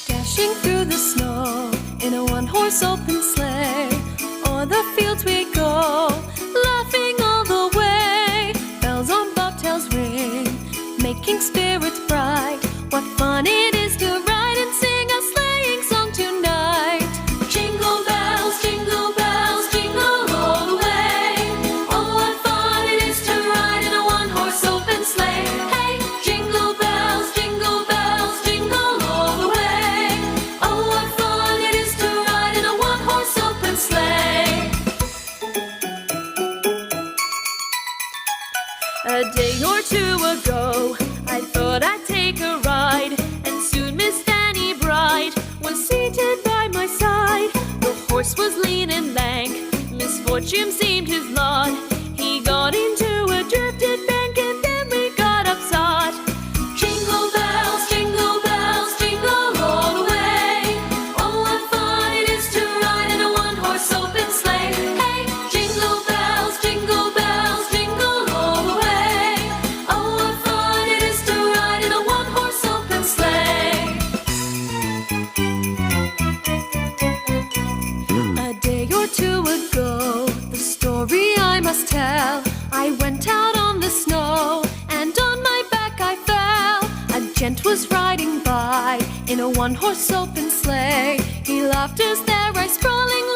Dashing through the snow in a one-horse open sleigh, o'er the fields we go, laughing all the way. Bells on bobtails ring, making spirits bright. What fun it is to ride and sing a sleighing song tonight. Jingle bells, jingle all the way. Oh, what fun it is to ride in a one-horse open sleigh. Hey, jingle bells, jingle all the way. Oh, what fun it is to ride in a one-horse open sleigh. A day or two ago, I thought I'd take a ride, and soon Miss Fanny Bright was seated by my side. The horse was lean and lank, misfortune seemed his lot. He got into a drifted bank, and then we got upsot. Jingle bells, jingle all the way. Oh, what fun it is to ride in a one-horse open sleigh. Hey, jingle bells, jingle all the way. Oh, what fun it is to ride in a one-horse open sleigh. A day or two ago, the story I must tell. I went out on the snow, and on my back I fell. A gent was riding by in a one-horse open sleigh. He laughed as there I sprawling